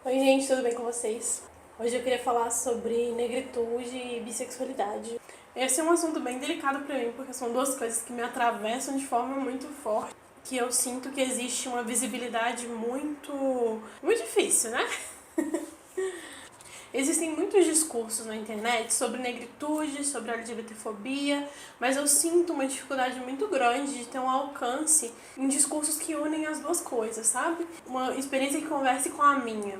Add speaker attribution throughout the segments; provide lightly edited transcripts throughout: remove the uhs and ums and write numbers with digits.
Speaker 1: Oi gente, tudo bem com vocês? Hoje eu queria falar sobre negritude e bissexualidade. Esse é um assunto bem delicado pra mim, porque são duas coisas que me atravessam de forma muito forte, que eu sinto que existe uma visibilidade muito difícil, né? Existem muitos discursos na internet sobre negritude, sobre LGBTfobia, mas eu sinto uma dificuldade muito grande de ter um alcance em discursos que unem as duas coisas, sabe? Uma experiência que converse com a minha,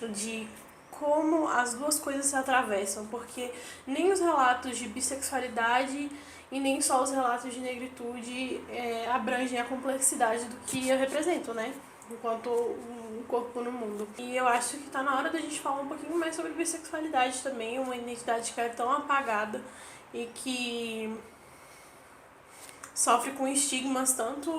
Speaker 1: de como as duas coisas se atravessam, porque nem os relatos de bissexualidade e nem só os relatos de negritude abrangem a complexidade do que eu represento, né? Enquanto um corpo no mundo. E eu acho que tá na hora da gente falar um pouquinho mais sobre bissexualidade também, uma identidade que é tão apagada e que sofre com estigmas tanto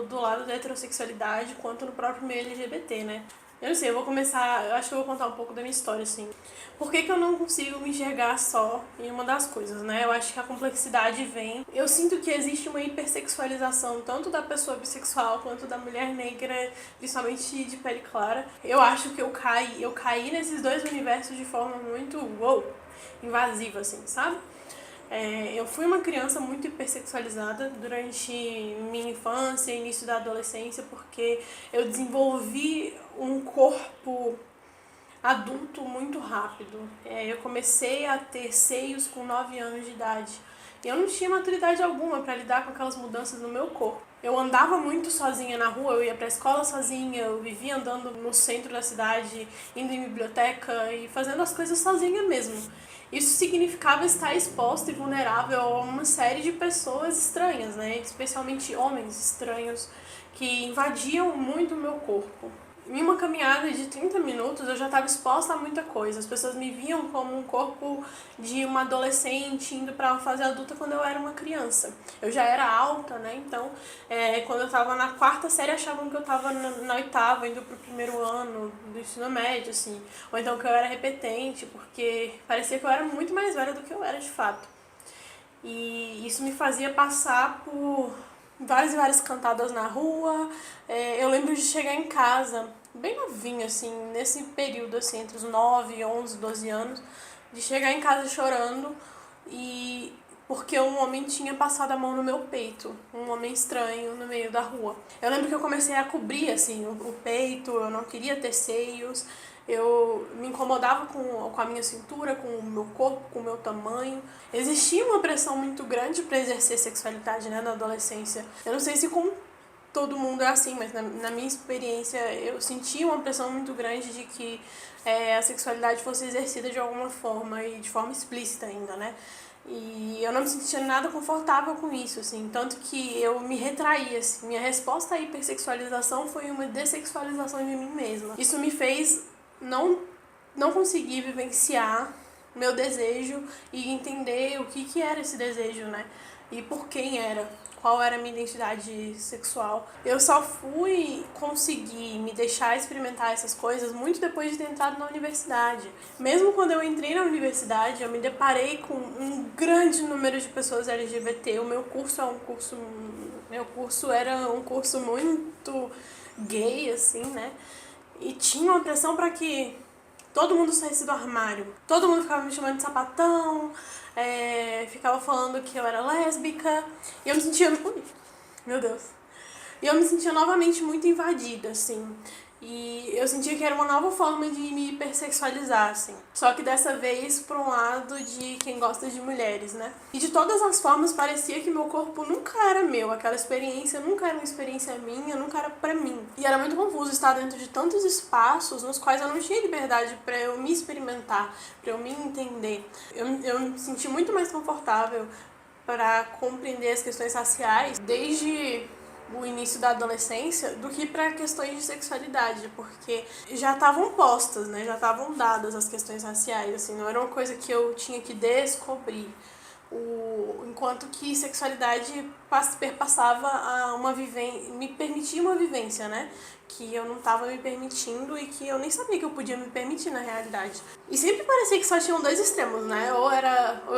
Speaker 1: do lado da heterossexualidade quanto no próprio meio LGBT, né? Eu não sei, eu acho que eu vou contar um pouco da minha história, assim. Por que eu não consigo me enxergar só em uma das coisas, né? Eu acho que a complexidade vem. Eu sinto que existe uma hipersexualização tanto da pessoa bissexual quanto da mulher negra, principalmente de pele clara. Eu acho que eu caí nesses dois universos de forma muito, invasiva, assim, sabe? Eu fui uma criança muito hipersexualizada durante minha infância e início da adolescência, porque eu desenvolvi um corpo adulto muito rápido. Eu comecei a ter seios com 9 anos de idade. E eu não tinha maturidade alguma para lidar com aquelas mudanças no meu corpo. Eu andava muito sozinha na rua, eu ia pra escola sozinha, eu vivia andando no centro da cidade, indo em biblioteca e fazendo as coisas sozinha mesmo. Isso significava estar exposta e vulnerável a uma série de pessoas estranhas, né? Especialmente homens estranhos que invadiam muito o meu corpo. Em uma caminhada de 30 minutos eu já estava exposta a muita coisa. As pessoas me viam como um corpo de uma adolescente indo para uma fase adulta quando eu era uma criança. Eu já era alta, né? Então, quando eu estava na quarta série, achavam que eu estava na oitava, indo pro primeiro ano do ensino médio, assim. Ou então que eu era repetente, porque parecia que eu era muito mais velha do que eu era de fato. E isso me fazia passar por várias e várias cantadas na rua. Eu lembro de chegar em casa, bem novinha, assim, nesse período, assim, entre os 9, 11, 12 anos, de chegar em casa chorando e porque um homem tinha passado a mão no meu peito, um homem estranho no meio da rua. Eu lembro que eu comecei a cobrir, assim, o peito, eu não queria ter seios, eu me incomodava com a minha cintura, com o meu corpo, com o meu tamanho. Existia uma pressão muito grande para exercer sexualidade, né, na adolescência. Eu não sei se com todo mundo é assim, mas na minha experiência eu senti uma pressão muito grande de que a sexualidade fosse exercida de alguma forma e de forma explícita ainda, né? E eu não me sentia nada confortável com isso, assim, tanto que eu me retraí, assim. Minha resposta à hipersexualização foi uma dessexualização de mim mesma. Isso me fez não conseguir vivenciar meu desejo e entender o que era esse desejo, né? E por quem era, qual era a minha identidade sexual. Eu só fui conseguir me deixar experimentar essas coisas muito depois de ter entrado na universidade. Mesmo quando eu entrei na universidade, eu me deparei com um grande número de pessoas LGBT. Meu curso era um curso muito gay, assim, né? E tinha uma pressão para que todo mundo saísse do armário. Todo mundo ficava me chamando de sapatão, ficava falando que eu era lésbica. E eu me sentia... Ui, meu Deus. E eu me sentia novamente muito invadida, assim. E eu sentia que era uma nova forma de me hipersexualizar, assim. Só que dessa vez por um lado de quem gosta de mulheres, né? E de todas as formas parecia que meu corpo nunca era meu. Aquela experiência nunca era uma experiência minha, nunca era pra mim. E era muito confuso estar dentro de tantos espaços nos quais eu não tinha liberdade pra eu me experimentar, pra eu me entender. Eu me senti muito mais confortável para compreender as questões raciais desde o início da adolescência do que para questões de sexualidade, porque já estavam postas, né? Já estavam dadas as questões raciais, assim, não era uma coisa que eu tinha que descobrir. Enquanto que sexualidade perpassava a uma vivência, me permitia uma vivência, né? Que eu não estava me permitindo e que eu nem sabia que eu podia me permitir na realidade. E sempre parecia que só tinham dois extremos, né? Ou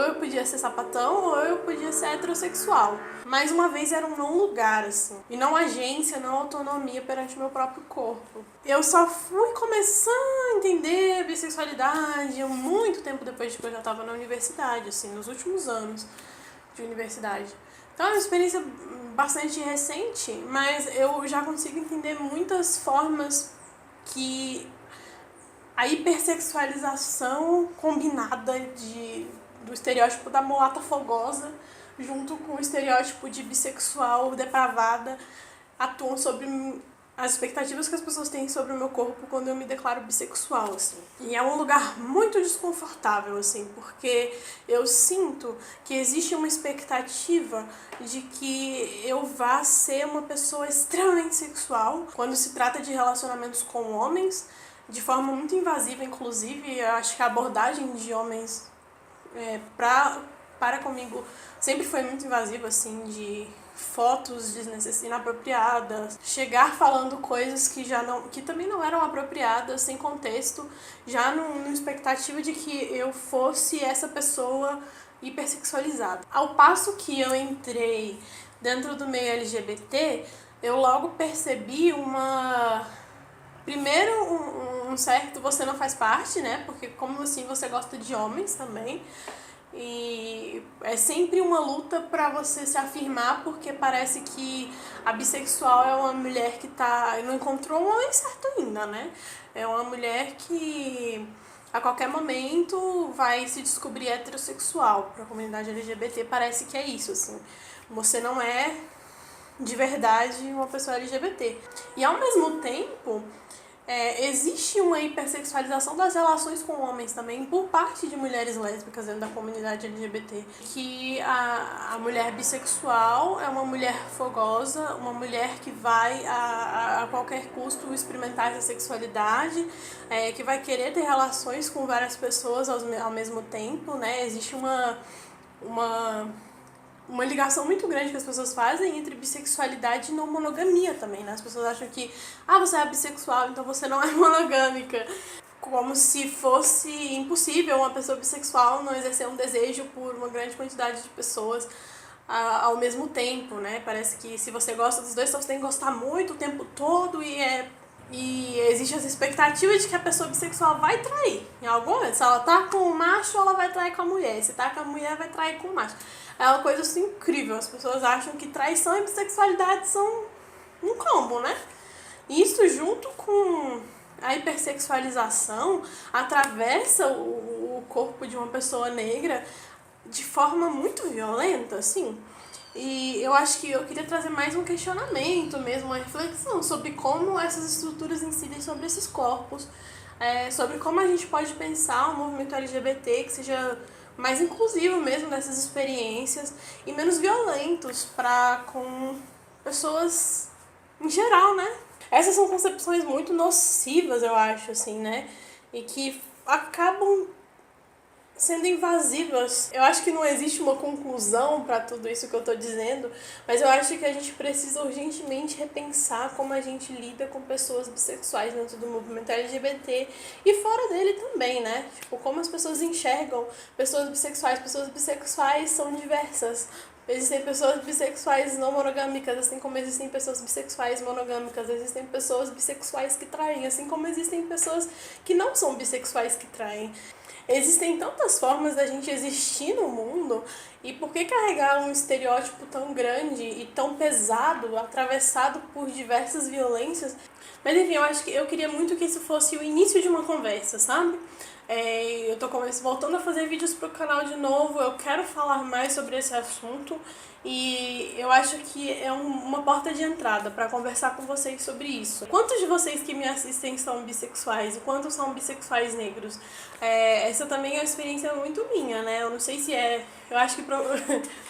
Speaker 1: eu podia ser sapatão ou eu podia ser heterossexual. Mais uma vez era um não lugar, assim. E não agência, não autonomia perante o meu próprio corpo. Eu só fui começar a entender a bissexualidade muito tempo depois de que eu já estava na universidade, assim, nos últimos anos de universidade. Então é uma experiência bastante recente, mas eu já consigo entender muitas formas que a hipersexualização combinada do estereótipo da mulata fogosa junto com o estereótipo de bissexual depravada atuam sobre as expectativas que as pessoas têm sobre o meu corpo quando eu me declaro bissexual, assim. E é um lugar muito desconfortável, assim, porque eu sinto que existe uma expectativa de que eu vá ser uma pessoa extremamente sexual quando se trata de relacionamentos com homens, de forma muito invasiva, inclusive. Eu acho que a abordagem de homens para comigo sempre foi muito invasiva, assim, de fotos inapropriadas, chegar falando coisas que também não eram apropriadas, sem contexto, já numa expectativa de que eu fosse essa pessoa hipersexualizada. Ao passo que eu entrei dentro do meio LGBT, eu logo percebi primeiro, um certo você não faz parte, né? Porque como assim você gosta de homens também. E é sempre uma luta pra você se afirmar, porque parece que a bissexual é uma mulher que não encontrou um homem certo ainda, né? É uma mulher que a qualquer momento vai se descobrir heterossexual. Pra comunidade LGBT parece que é isso, assim. Você não é de verdade uma pessoa LGBT. E ao mesmo tempo, existe uma hipersexualização das relações com homens também por parte de mulheres lésbicas dentro da comunidade LGBT. Que a mulher bissexual é uma mulher fogosa, uma mulher que vai a qualquer custo experimentar essa sexualidade, que vai querer ter relações com várias pessoas ao mesmo tempo, né? Existe uma ligação muito grande que as pessoas fazem entre bissexualidade e não monogamia também, né? As pessoas acham que, você é bissexual, então você não é monogâmica. Como se fosse impossível uma pessoa bissexual não exercer um desejo por uma grande quantidade de pessoas ao mesmo tempo, né? Parece que se você gosta dos dois, você tem que gostar muito o tempo todo e existe essa expectativa de que a pessoa bissexual vai trair em algum momento. Se ela tá com o macho, ela vai trair com a mulher. Se tá com a mulher, vai trair com o macho. É uma coisa assim incrível. As pessoas acham que traição e bissexualidade são um combo, né? E isso, junto com a hipersexualização, atravessa o corpo de uma pessoa negra de forma muito violenta, assim. E eu acho que eu queria trazer mais um questionamento mesmo, uma reflexão sobre como essas estruturas incidem sobre esses corpos, sobre como a gente pode pensar um movimento LGBT que seja mais inclusivo mesmo dessas experiências e menos violentos com pessoas em geral, né? Essas são concepções muito nocivas, eu acho, assim, né? E que acabam sendo invasivas. Eu acho que não existe uma conclusão para tudo isso que eu tô dizendo, mas eu acho que a gente precisa urgentemente repensar como a gente lida com pessoas bissexuais dentro do movimento LGBT e fora dele também, né? Tipo, como as pessoas enxergam pessoas bissexuais. Pessoas bissexuais são diversas. Existem pessoas bissexuais não monogâmicas, assim como existem pessoas bissexuais monogâmicas. Existem pessoas bissexuais que traem, assim como existem pessoas que não são bissexuais que traem. Existem tantas formas da gente existir no mundo, e por que carregar um estereótipo tão grande e tão pesado, atravessado por diversas violências? Mas enfim, eu queria muito que isso fosse o início de uma conversa, sabe? Eu tô voltando a fazer vídeos pro canal de novo, eu quero falar mais sobre esse assunto e eu acho que é uma porta de entrada para conversar com vocês sobre isso. Quantos de vocês que me assistem são bissexuais e quantos são bissexuais negros? Essa também é uma experiência muito minha, né? Eu não sei se eu acho que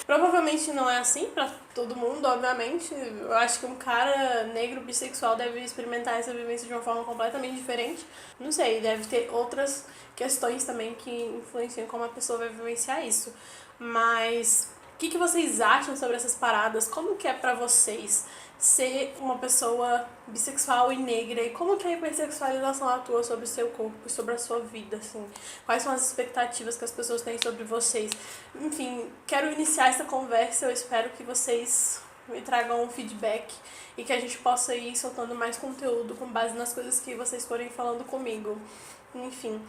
Speaker 1: provavelmente não é assim pra todo mundo, obviamente. Eu acho que um cara negro bissexual deve experimentar essa vivência de uma forma completamente diferente. Não sei, deve ter outras questões também que influenciam como a pessoa vai vivenciar isso. Mas o que vocês acham sobre essas paradas? Como que é pra vocês ser uma pessoa bissexual e negra? E como que a hipersexualização atua sobre o seu corpo e sobre a sua vida, assim? Quais são as expectativas que as pessoas têm sobre vocês? Enfim, quero iniciar essa conversa. Eu espero que vocês me tragam um feedback e que a gente possa ir soltando mais conteúdo com base nas coisas que vocês forem falando comigo. Enfim,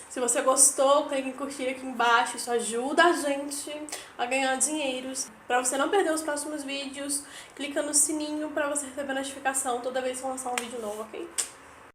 Speaker 1: se você gostou, clique em curtir aqui embaixo, isso ajuda a gente a ganhar dinheiro. Para você não perder os próximos vídeos, clica no sininho para você receber notificação toda vez que eu lançar um vídeo novo, ok?